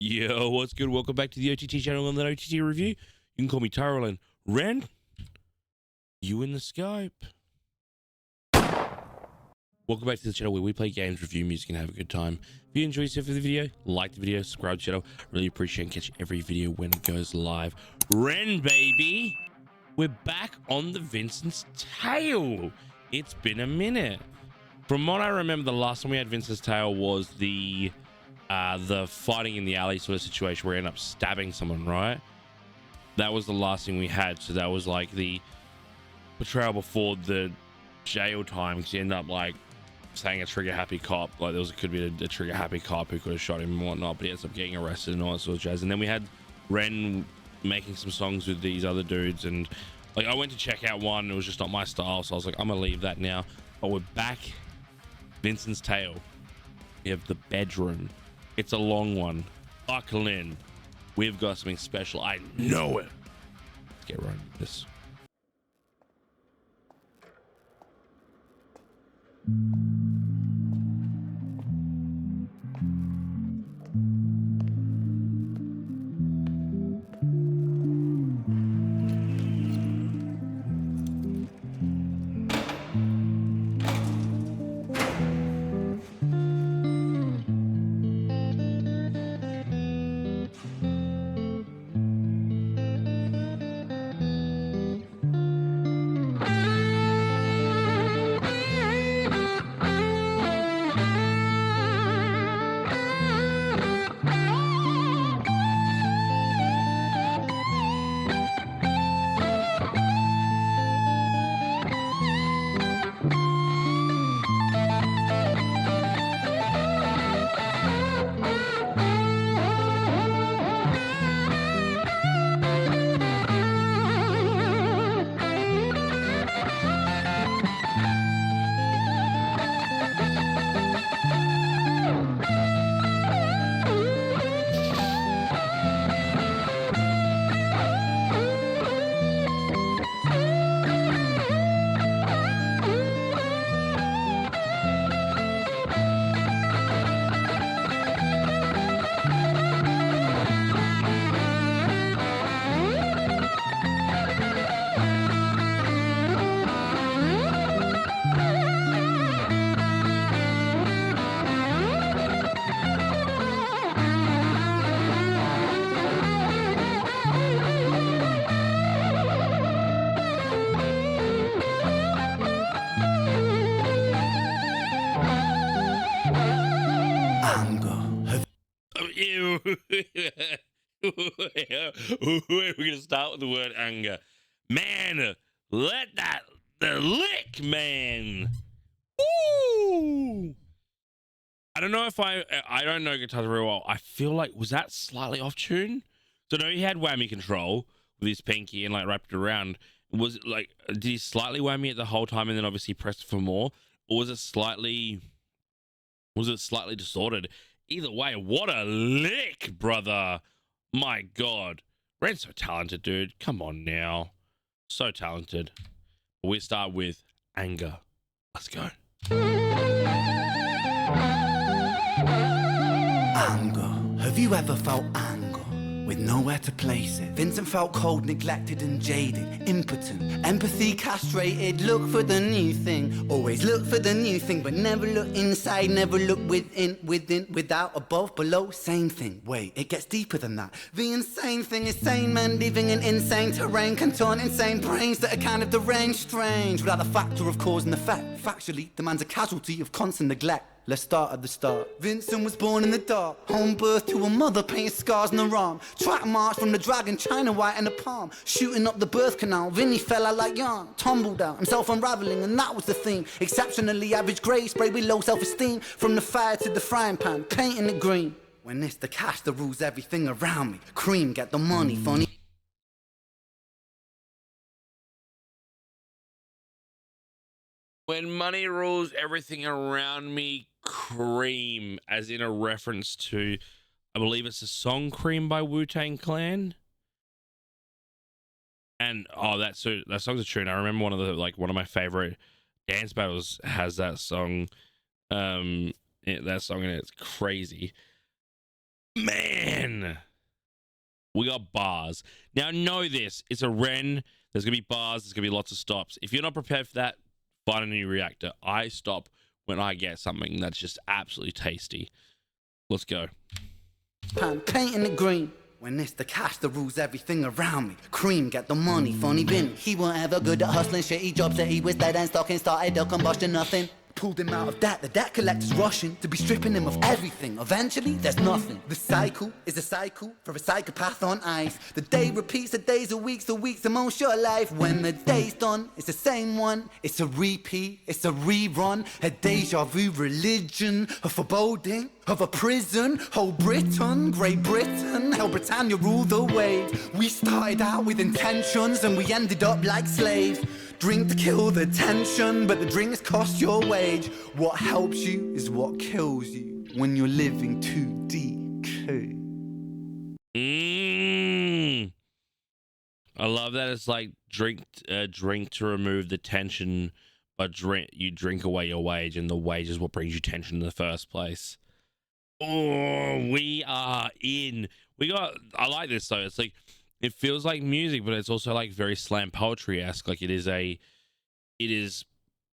Yo, what's good? Welcome back to the OTT channel on the OTT review. You can call me Tyrell and Ren. You in the Skype. Welcome back to the channel where we play games, review music, and have a good time. If you enjoy yourself for the video, like the video, subscribe to the channel. Really appreciate and catch every video when it goes live. Ren, baby. We're back on the Vincent's Tale. It's been a minute. From what I remember, the last time we had Vincent's Tale was the fighting in the alley sort of situation where we end up stabbing someone, right? That was the last thing we had. So that was like the betrayal before the jail time, because you end up like saying a trigger happy cop, like there could be a trigger happy cop who could have shot him and whatnot, but he ends up getting arrested and all that sort of jazz. And then we had Ren making some songs with these other dudes, and like I went to check out one, it was just not my style, so I was like, I'm gonna leave that now. But we're back. Vincent's Tale. We have the bedroom. It's a long one. Buckle in. We've got something special. I know it. Let's get right into this. We're gonna start with the word anger. Man, let that the lick, man. Woo! I don't know if I don't know guitar very well. I feel like, was that slightly off tune? So no, he had whammy control with his pinky and like wrapped it around. Was it like, did he slightly whammy it the whole time and then obviously pressed for more, or was it slightly distorted? Either way, what a lick, brother. My God. Ren's so talented, dude. Come on now. So talented. We start with anger. Let's go. Anger. Have you ever felt anger with nowhere to place it? Vincent felt cold, neglected and jaded, impotent, empathy castrated. Look for the new thing, always look for the new thing, but never look inside, never look within, without, above, below. Same thing. Wait, it gets deeper than that. The insane thing is sane men living in insane terrain, contort insane brains that are kind of deranged, strange, without the factor of cause and effect. Factually, the man's a casualty of constant neglect. Let's start at the start. Vincent was born in the dark, home birth to a mother, painted scars on her arm. Track march from the dragon, China white in the palm. Shooting up the birth canal, Vinny fell out like yarn. Tumbled out, himself unraveling, and that was the theme. Exceptionally average grade, sprayed with low self-esteem. From the fire to the frying pan, painting it green. When it's the cash that rules everything around me. Cream, get the money, funny. When money rules everything around me, cream, as in a reference to, I believe it's a song Cream by Wu-Tang Clan. And oh, that song's a tune. I remember one of my favorite dance battles has that song. That song in it. It's crazy. Man, We got bars. Now, know this. It's a Ren. There's going to be bars. There's going to be lots of stops. If you're not prepared for that, find a new reactor. I stop when I get something that's just absolutely tasty. Let's go. I'm painting it green. When it's the cash that rules everything around me. Cream, get the money, funny bin. He weren't ever good at hustling, shitty jobs that he was dead and stocking. Started a combustion, nothing. Pulled him out of debt, the debt collector's rushing to be stripping him of everything. Eventually, there's nothing. The cycle is a cycle for a psychopath on ice. The day repeats, the days are weeks, the weeks are most your life. When the day's done, it's the same one. It's a repeat, it's a rerun. A deja vu religion, a foreboding of a prison. Whole Britain, Great Britain, hell Britannia rule the waves. We started out with intentions and we ended up like slaves. Drink to kill the tension, but the drinks cost your wage. What helps you is what kills you when you're living too deep. I love that it's like drink to remove the tension, but you drink away your wage, and the wage is what brings you tension in the first place. Oh, we are in. I like this though. It's like, it feels like music, but it's also like very slam poetry-esque. Like it is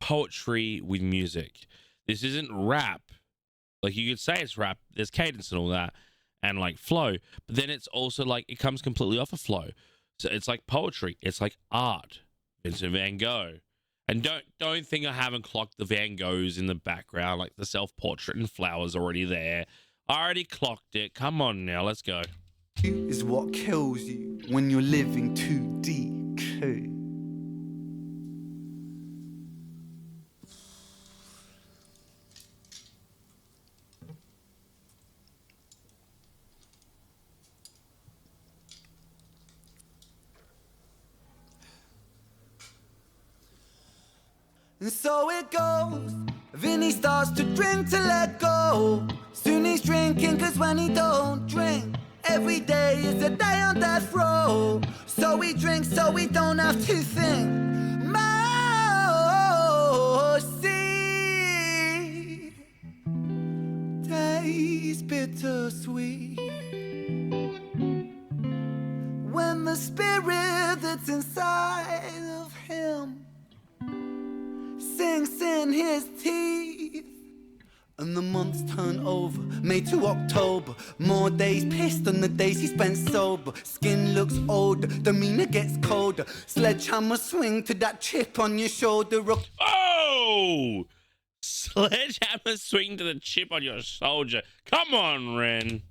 poetry with music. This isn't rap. Like you could say it's rap. There's cadence and all that, and like flow. But then it's also like it comes completely off of flow. So it's like poetry. It's like art. Vincent Van Gogh. And don't think I haven't clocked the Van Goghs in the background, like the self-portrait and flowers already there. I already clocked it. Come on now, let's go. Is what kills you when you're living too deep. And so it goes. Vinny starts to drink to let go. Soon he's drinking, cause when he don't drink, every day is a day on death row. So we drink so we don't have to think. Mercy tastes bittersweet when the spirit that's inside of him sinks in his teeth. And the months turn over, May to October. More days pissed than the days he spent sober. Skin looks older, demeanor gets colder. Sledgehammer swing to that chip on your shoulder. Oh! Sledgehammer swing to the chip on your shoulder. Come on, Ren.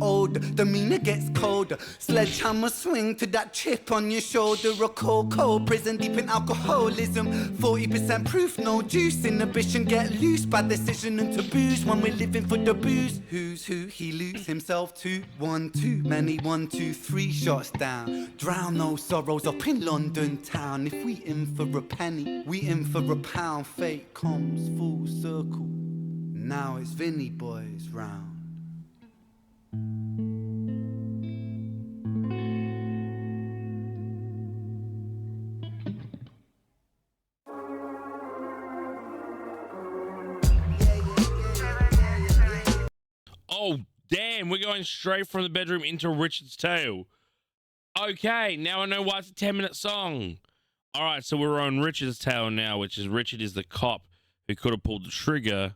Older, demeanor gets colder. Sledgehammer swing to that chip on your shoulder. A cold prison deep in alcoholism. 40% proof, no juice. Inhibition get loose by decision and taboos. When we're living for the booze, who's who he lose himself to? One too many, 1, 2, 3 shots down. Drown those sorrows up in London town. If we in for a penny, we in for a pound. Fate comes full circle. Now it's Vinny boys round. Oh, damn, we're going straight from the bedroom into Richard's tale. Okay, now I know why it's a 10-minute song. All right, so we're on Richard's tale now, which is Richard is the cop who could have pulled the trigger,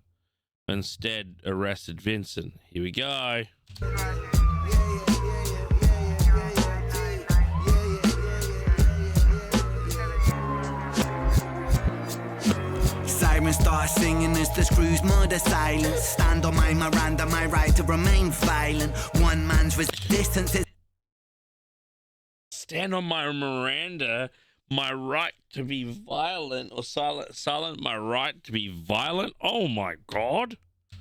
instead arrested Vincent. Here we go. Sirens start singing as the screws murder silence. Stand on my Miranda, my right to remain violent. One man's resistance is... Stand on my Miranda, my right to be violent, or silent, my right to be violent. Oh my God.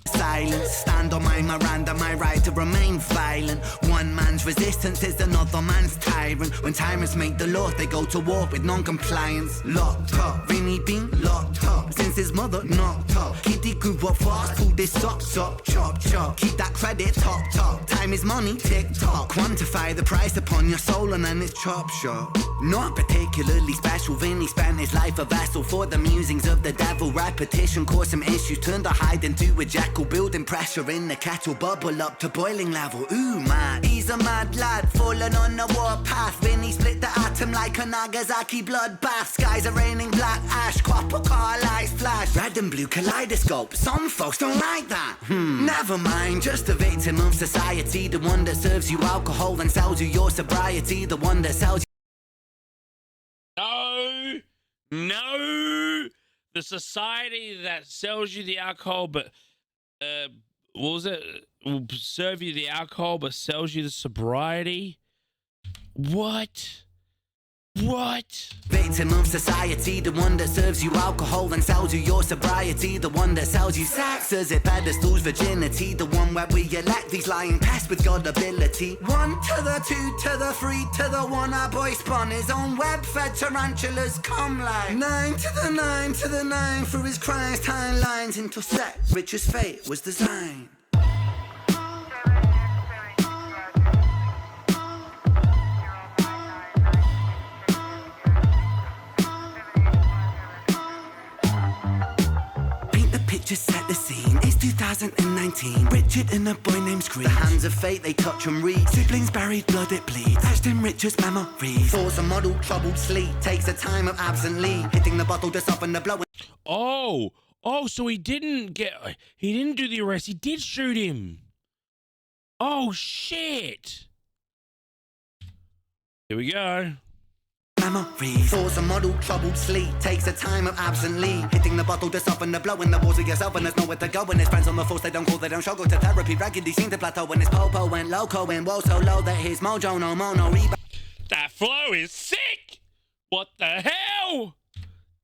Silence, stand on my Miranda, my right to remain violent. One man's resistance is another man's tyrant. When tyrants make the law, they go to war with non-compliance. Locked up, Vinny been locked up since his mother knocked up. Kitty grew up fast, pulled his socks up, chop chop. Keep that credit top. Time is money, tick tock. Quantify the price upon your soul and then it's chop shop. Not particularly special, Vinny spent his life a vessel for the musings of the devil. Repetition caused some issues, turned a hide into a jackal. Building pressure in the kettle, bubble up to boiling level. Ooh my, he's was a mad lad, fallen on the warpath. Vinny split the atom like a Nagasaki bloodbath. Skies are raining black ash, copper car lights flash. Red and blue kaleidoscope, some folks don't like that. Never mind, just a victim of society. The one that serves you alcohol and sells you your sobriety. The one that sells you... No! The society that sells you the alcohol, but... what was it? Will serve you the alcohol, but sells you the sobriety? What? What? Victim of society, the one that serves you alcohol and sells you your sobriety. The one that sells you sex as it pedestals virginity. The one where we elect these lying pests with God ability. 1 to the 2 to the 3 to the 1. Our boy spun his own web-fed tarantulas come like 9 to the 9 to the 9 through his Christ timelines. Intersect, rich as fate was designed. Just set the scene, it's 2019. Richard and a boy named Screech. The hands of fate, they touch and read. Siblings buried, blood it bleeds. Etched in Richard's memories. Force a model, troubled sleep. Takes a time of absently. Hitting the bottle to soften the blow. Oh, so he didn't do the arrest. He did shoot him. Oh, shit. Here we go. Memories. Force a model, troubled sleep. Takes a time of absently. Hitting the bottle to soften the blow. In the walls of yourself and there's nowhere to go. When his friends on the force, they don't call, they don't show. Go to therapy, raggedy, seem to plateau. When his popo went loco and woe so low that his mojo no mono rebound. That flow is sick. What the hell?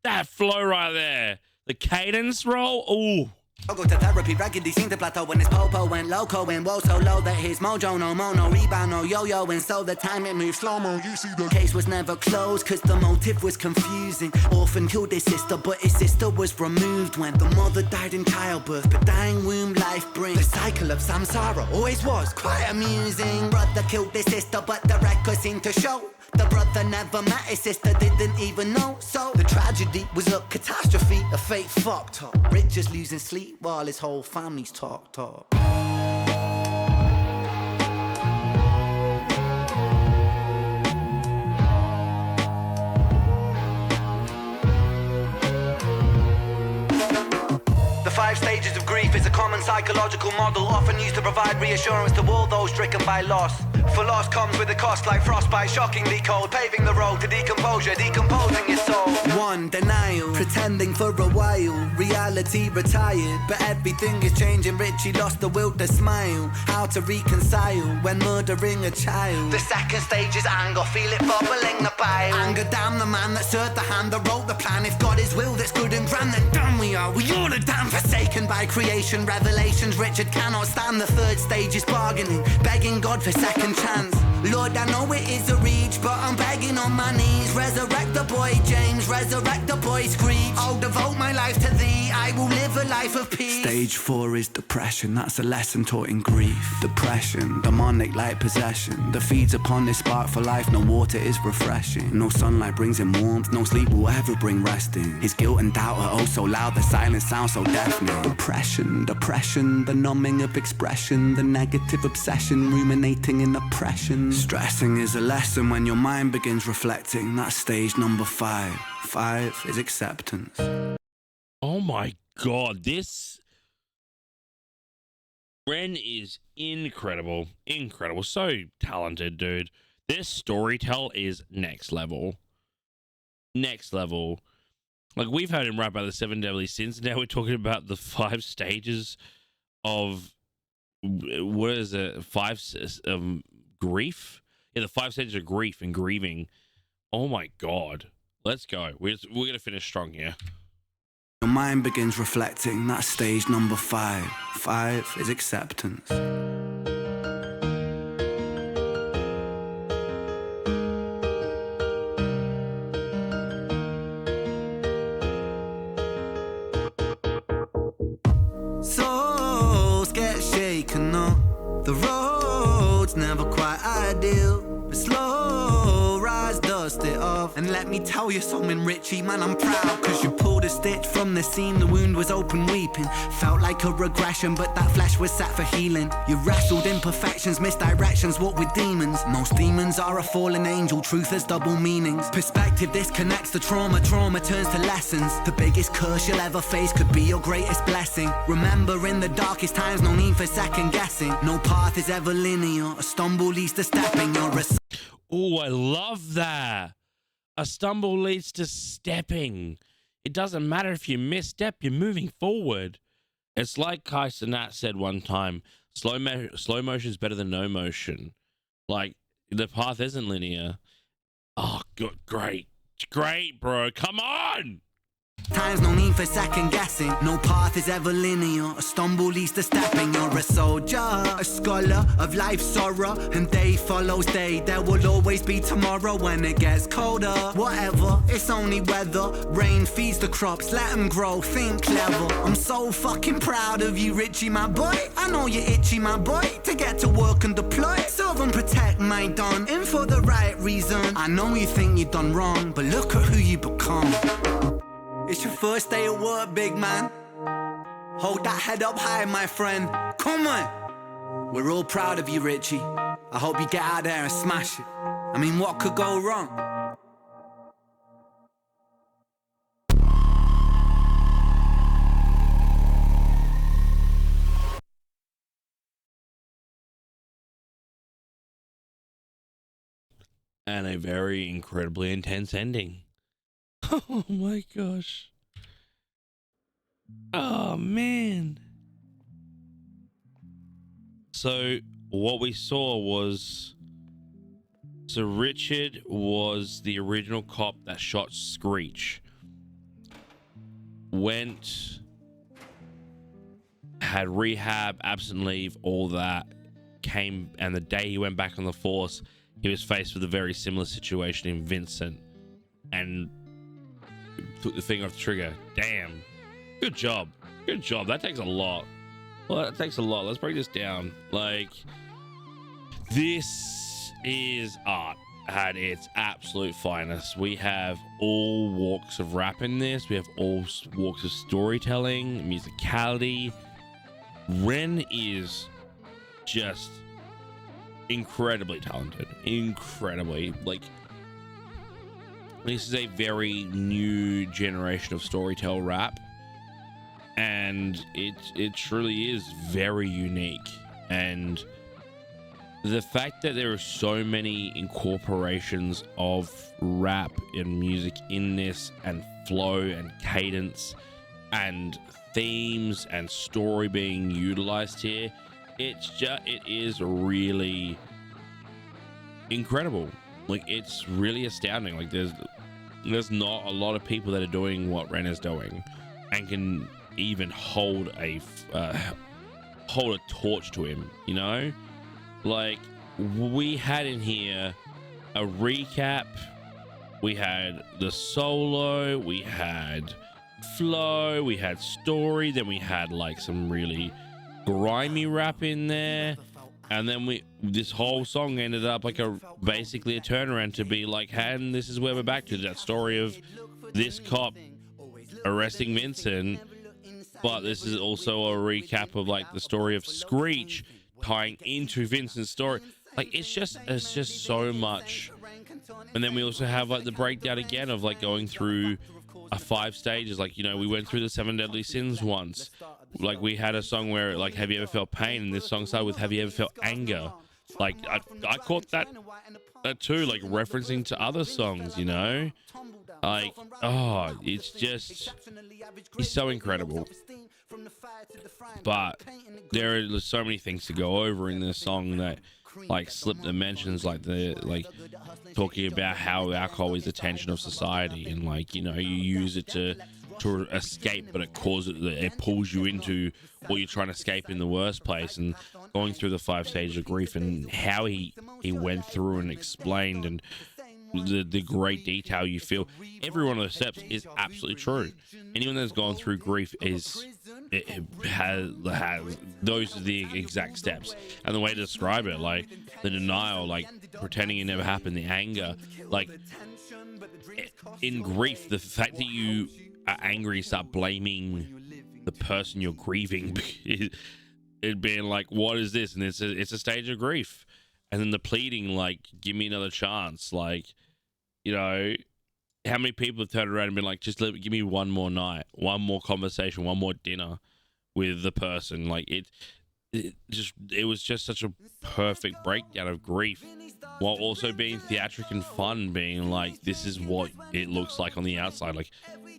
That flow right there. The cadence roll. Ooh. I'll go to therapy, raggedy, seem to plateau. When his popo went loco and woe so low that his mojo no mono rebound no yo-yo. And so the time it moved slow-mo. You see the case was never closed cause the motive was confusing. Orphan killed his sister but his sister was removed when the mother died in childbirth. But dying womb life brings the cycle of samsara. Always was quite amusing. Brother killed his sister but the record seemed to show the brother never met his sister, didn't even know. So the tragedy was a catastrophe, a fate fucked up. Richard's losing sleep while his whole family's talked up. The 5 stages of grief is a common psychological model, often used to provide reassurance to all those stricken by loss. For loss comes with a cost like frostbite, shockingly cold, paving the road to decomposure, decomposing your soul. 1. Denial, pretending for a while, reality retired, but everything is changing. Richie lost the will to smile, how to reconcile when murdering a child. The 2nd stage is anger, feel it bubbling the bile. Anger down the man that served the hand that wrote the plan. If God is will that's good and grand, then damn we are all are damn forsaken by creation. Revelations Richard cannot stand. The 3rd stage is bargaining, begging God for second chance. Lord, I know it is a reach, but I'm begging on my knees. Resurrect the boy James, resurrect the boy Screech. I'll devote my life to thee, I will live a life of peace. Stage 4 is depression, that's a lesson taught in grief. Depression, demonic like possession, that feeds upon this spark for life. No water is refreshing, no sunlight brings him warmth, no sleep will ever bring resting. His guilt and doubt are oh so loud, the silence sounds so deafening. Depression, the numbing of expression, the negative obsession, ruminating in oppression. Stressing is a lesson when your mind begins reflecting. That's stage number 5. 5 is acceptance. Oh my god, this Ren is incredible. So talented, dude. This storytell is next level. Like, we've heard him rap about the 7 deadly sins. Now we're talking about the 5 stages of, what is it? 5 grief? Yeah, the 5 stages of grief and grieving. Oh my god. Let's go. We're going to finish strong here. Your mind begins reflecting. That's stage number 5. 5 is acceptance. Souls get shaken up. The road's never quite ideal. But slow rise the bust it off. And let me tell you something, Richie, man, I'm proud. Cause you pulled a stitch from the seam, the wound was open weeping. Felt like a regression, but that flesh was sat for healing. You wrestled imperfections, misdirections, what with demons. Most demons are a fallen angel, truth has double meanings. Perspective disconnects the trauma, trauma turns to lessons. The biggest curse you'll ever face could be your greatest blessing. Remember, in the darkest times, no need for second guessing. No path is ever linear, a stumble leads to stepping. You're a... Oh, I love that. A stumble leads to stepping. It doesn't matter if you misstep, you're moving forward. It's like Kai Cenat said one time, slow motion is better than no motion. Like, the path isn't linear. Oh, good, great, bro. Come on. Times, no need for second guessing. No path is ever linear, a stumble leads to stepping. You're a soldier, a scholar of life's sorrow, and day follows day. There will always be tomorrow when it gets colder. Whatever, it's only weather. Rain feeds the crops, let them grow, think clever. I'm so fucking proud of you, Richie, my boy. I know you're itchy, my boy, to get to work and deploy. Serve and protect my don, in for the right reason. I know you think you've done wrong, but look at who you become. It's your first day at work, big man. Hold that head up high, my friend. Come on. We're all proud of you, Richie. I hope you get out there and smash it. I mean, what could go wrong? And a very incredibly intense ending. Oh my gosh. Oh man. So what we saw was, so Richard was the original cop that shot Screech. Went, had rehab, absent leave, all that. Came, and the day he went back on the force, he was faced with a very similar situation in Vincent. And took the finger off the trigger. Damn. Good job. Good job. That takes a lot. Well, that takes a lot. Let's break this down. Like, this is art at its absolute finest. We have all walks of rap in this. We have all walks of storytelling, musicality. Ren is just incredibly talented. Incredibly. Like, this is a very new generation of storytell rap, and it truly is very unique. And the fact that there are so many incorporations of rap and music in this, and flow and cadence and themes and story being utilized here, it is really incredible. Like, it's really astounding. Like, there's not a lot of people that are doing what Ren is doing and can even hold a torch to him, you know? Like, we had in here a recap, we had the solo, we had flow, we had story, then we had like some really grimy rap in there. And then this whole song ended up like basically a turnaround to be like, hey, and this is where we're back to that story of this cop arresting Vincent. But this is also a recap of like the story of Screech tying into Vincent's story. Like, it's just so much. And then we also have like the breakdown again of like going through 5 stages. Like, you know, we went through the 7 deadly sins once. Like, we had a song where like, have you ever felt pain? And this song started with, have you ever felt anger? Like, I caught that too, like referencing to other songs, you know? Like, oh, it's just, he's so incredible. But there are so many things to go over in this song that like slip the mentions, like talking about how alcohol is the tension of society, and like, you know, you use it to escape, but it pulls you into what you're trying to escape in the worst place, and going through the 5 stages of grief and how he went through and explained, and the great detail you feel. Every one of those steps is absolutely true. Anyone that's gone through grief has those are the exact steps, and the way to describe it, like, the denial, like pretending it never happened, the anger, like in grief, the fact that you are angry, start blaming the person you're grieving, it being like, what is this? And it's a stage of grief. And then the pleading, like, give me another chance. Like, you know, how many people have turned around and been like, just give me one more night, one more conversation, one more dinner with the person. Like it was just such a perfect breakdown of grief, while also being theatric and fun, being like, this is what it looks like on the outside. Like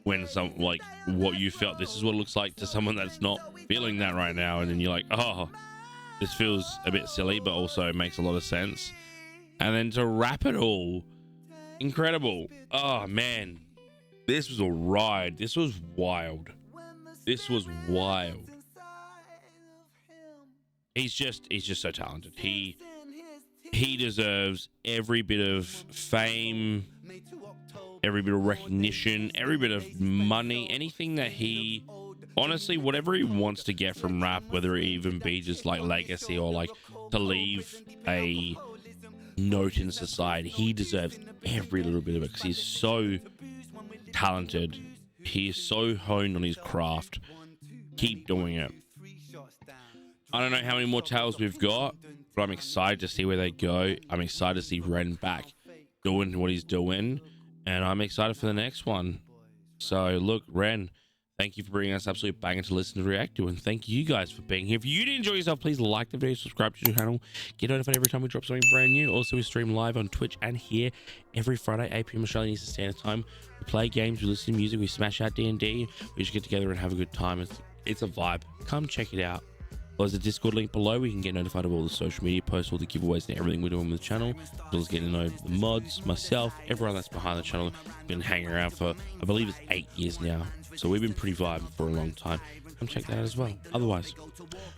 when like what you felt, this is what it looks like to someone that's not feeling that right now. And then you're like, oh, this feels a bit silly, but also makes a lot of sense. And then to wrap it all, incredible. Oh man, this was a ride. This was wild. He's just so talented. He deserves every bit of fame, every bit of recognition, every bit of money, anything that he, honestly, whatever he wants to get from rap, whether it even be just like legacy or like to leave a note in society, he deserves every little bit of it because he's so talented. He is so honed on his craft. Keep doing it. I don't know how many more tales we've got, but I'm excited to see where they go. I'm excited to see Ren back doing what he's doing, and I'm excited for the next one. So look, Ren, thank you for bringing us absolute banger to listen to, react to, and thank you guys for being here. If you did enjoy yourself, please like the video, subscribe to the channel, get notified every time we drop something brand new. Also, we stream live on Twitch and here every Friday, 8 p.m. Australian Eastern Standard Time. We play games, we listen to music, we smash out D&D, we just get together and have a good time. It's a vibe. Come check it out. There's a Discord link below where you can get notified of all the social media posts, all the giveaways, and everything we're doing with the channel, as well as getting to know the mods, myself, everyone that's behind the channel. Been hanging around for, I believe it's 8 years now, so we've been pretty vibing for a long time. Come check that out as well. Otherwise,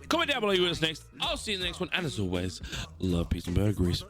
comment down below what's next. I'll see you in the next one, and as always, love, peace, and burgeries.